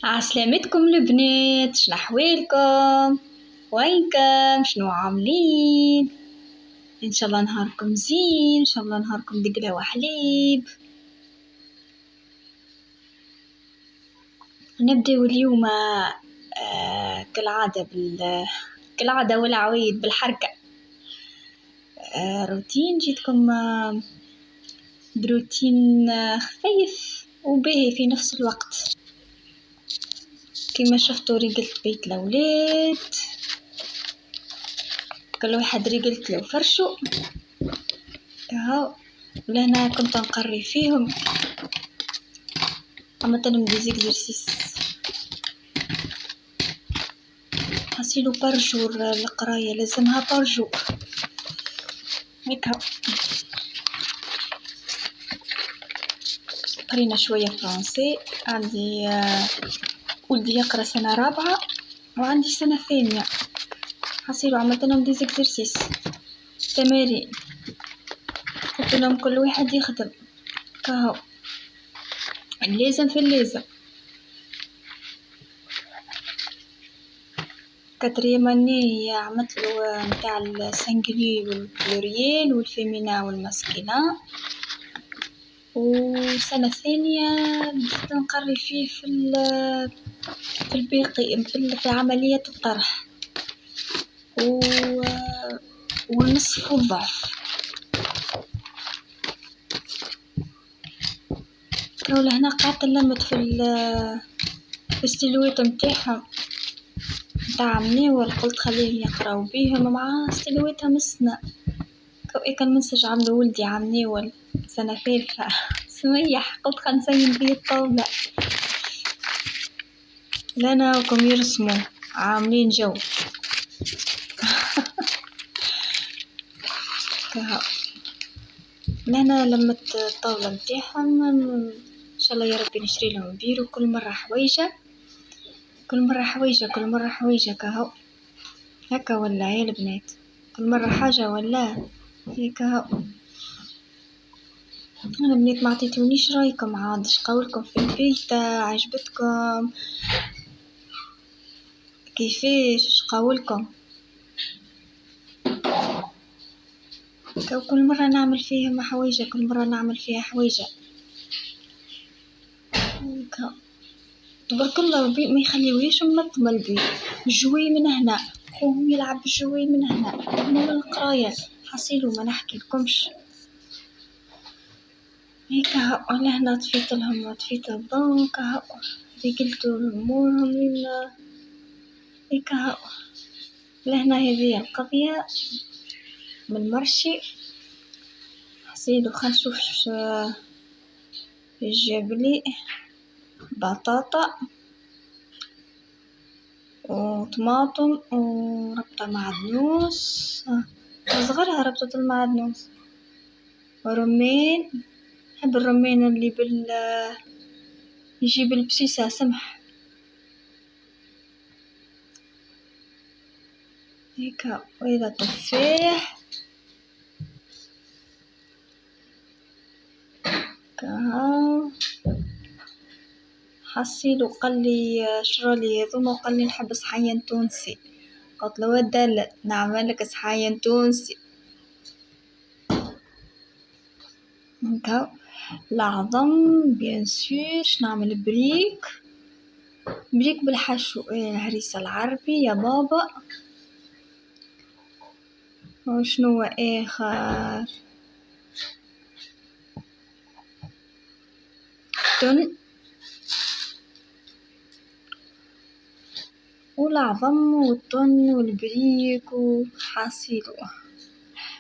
عسلامتكم البنات، شنو احوالكم؟ وينكم؟ شنو عاملين؟ ان شاء الله نهاركم زين، ان شاء الله نهاركم دقلة وحليب. نبداو اليوم كالعادة كالعادة والعوايد بالحركة. روتين جيتكم بروتين خفيف وباهي في نفس الوقت. كما شفتوا رجلت بيت الأولاد، كل واحد رجلت له فرشو كهو. لهنا كنت نقري فيهم، عملت لهم دي زيكزرسيس. حصيلو برجور القراية لازمها برجور هيك. قرينا شوية فرنسي. عندي ولدي يقرأ سنة رابعة وعندي سنة ثانية. حصيلو عملت لهم دي زيكزرسيس تمارين، قلت لهم كل واحد يخدم كهو اللازم في اللازم. كاتريماني عملت له متاع السنجلي والبلوريال والفيمينا والماسكينا. وسنة ثانية بديت نقري فيه في الباقي في عملية الطرح والنصف والضعف. كون هنا قعدت نلمت في الستيلوات متاعهم متاع مناول، قلت خليهم يقراو بيهم مع ستيلواتهم السنة. كان منسج عملو ولدي عمناول سنة ثالثة سميح، قلت خنسين بيه الطاولة لنا وكم يرسموا عاملين جو كهو. لهنا لما الطاولة متاعهم ان شاء الله يا ربي نشري لهم بيرو كل مرة حويجة كل مرة حويجة كل مرة حويجة كهو. هكا ولا يا البنات؟ كل مرة حاجة ولا هيك هو. انا بنات ما عطيتونيش رايكم عاد، اش قولكم في البيت؟ عجبتكم؟ كيفاش؟ اش قولكم؟ كل مرة نعمل فيها حويجة، كل مرة نعمل فيها حويجة تبارك الله. ربي ما يخليوهاش منظمة البيت، جوي من هنا خوهم يلعب جوي من هنا من القراية. حصيلو ما نحكي لكمش هيك هو. لهنا طفيت لهم طفيت الضوء كهو، رجلتو امورهم لنا هيك هو. لهنا هذه القضية من مرشي. حصيلو خل نشوف جابلي بطاطا وطماطم وربطة معدنوس أصغرها ربطة المعدنوس ورمان. نحب الرمان اللي يجيب البسيسة سمح هيك. وإذا تفاح كهو. حصيلو قال لي شرالي هذوما وقال لي نحب صحيان تونسي. قلت له ودلل نعمل لك صحيان تونسي هكا. العظم بيان سور. نعمل بريك بالحشو الهريسة العربي يا بابا. وشنو آخر؟ تن والعظم والتن والبريك وحاصيلو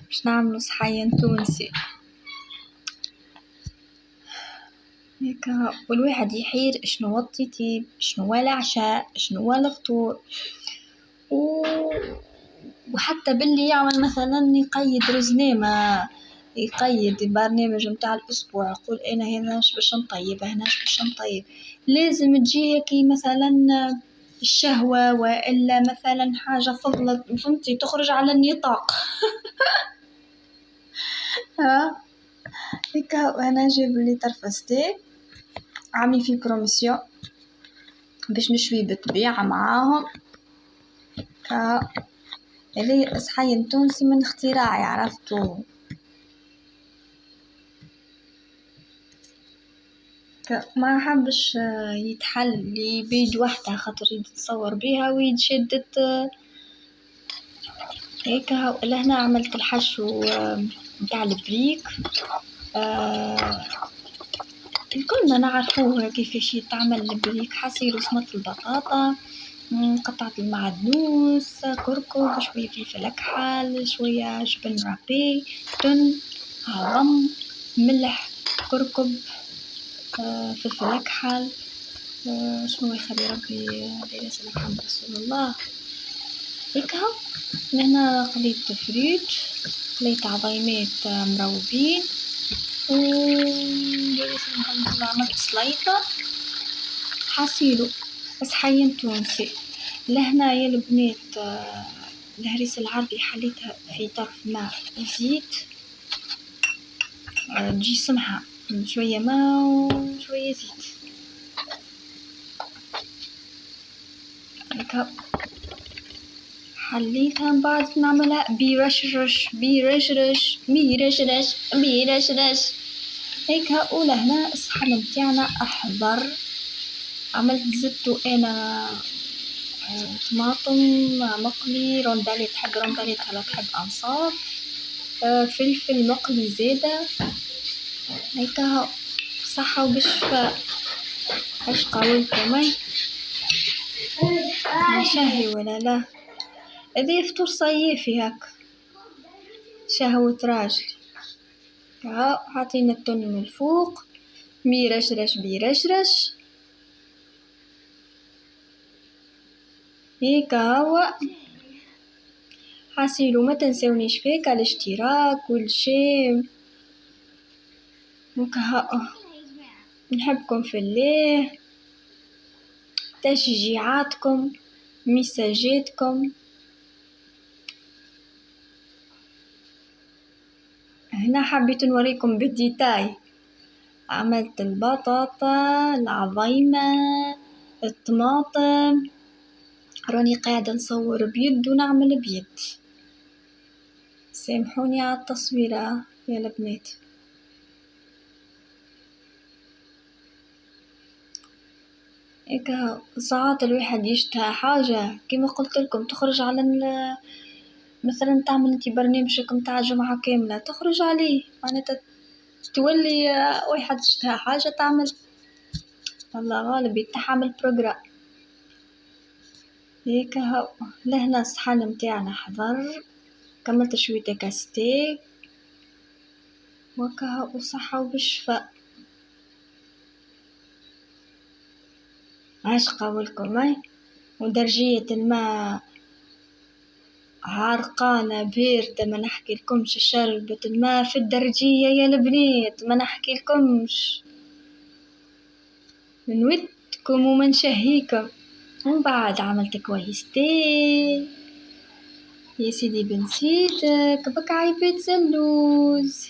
باش نعملو صحيان تونسي هيك. والواحد يحير شنو الطيب، شنو العشاء، شنو الفطور. وحتى باللي يعمل مثلا يقيد رزنامة، يقيد البرنامج متاع الأسبوع، يقول أنا هنا باش نطيب هنا باش نطيب. لازم تجي كي مثلا الشهوة وإلا مثلا حاجة فضلت فهمتي تخرج على النطاق ها هيك. أنا جايب لي طرف ستيك عاملين فيه بروميسيون باش نشوي بالطبيعة معاهم. هذي صحين تونسي من اختراعي عرفتو. ما حبش يتحل لي بيد وحدها خاطر يتصور بيها ويد شدت هيك. لهنا عملت الحشو متاع البريك. الكلنا نعرفوه كيفاش يتعمل البريك: حصير وسمط البطاطا، قطعة المعدنوس، كركم، شوية فلفل أكحل، شوية جبن رابي، تن، عظم، ملح، كركم، فلفل أكحل، شنو يخلي ربي داير يسلم محمد رسول الله. هيكا هنا قليت فريت، قليت عظيمات مروبين، داير يسلم محمد الله. عملت سليطة حصيلو صحين تونسي. لهنا يا البنات الهريسة العربي حليتها في طرف ماء وزيت، تجي سمحة، شوية ماء وشوية زيت هكا. حليتها من بعد نعملها بيرشرش بيرشرش بيرشرش بيرشرش هيكا. ولهنا الصحن متاعنا أحضر. عملت زدتو أنا طماطم مقلي، رونداليت، تحب رونداليت ولا تحب أنصاف، فلفل مقلي زادة هيكا. صحة وبالشفاء. اش قولكم شهي ولا لا؟ هذا فطور صيفي هكا، شهوة راجل. حاطين التن من الفوق بيرشرش بيرشرش هيكا. هو حاسيلو ما تنسونيش فيك على الاشتراك والشير وكها. نحبكم في الله، تشجيعاتكم، مساجاتكم. هنا حبيت نوريكم بالديتاي. عملت البطاطا، العظيمة، الطماطم. راني قاعدة نصور بيد ونعمل بيد، سامحوني على التصويرة يا البنات. هيك ساعات الواحد يشتهى حاجة كيما قلت لكم تخرج على مثلا تعمل انتي برنامجك متاع جمعة كاملة تخرج عليه، معناتها تولي واحد اشتهى حاجة تعمل الله غالب يتحمل بروجرام هيك. لهنا الصحن متاعنا حضر. كملت شوية كاستيك وكها وصحة وبالشفاء. عاش قولكم ودرجية الماء عرقانة باردة ما نحكي لكمش. شربت الماء في الدرجية يا البنات ما نحكي لكمش، من ودكم ومن شهيكم. ومن بعد عملت كويستين يا سيدي بنسيتك بك عيبت زلوز.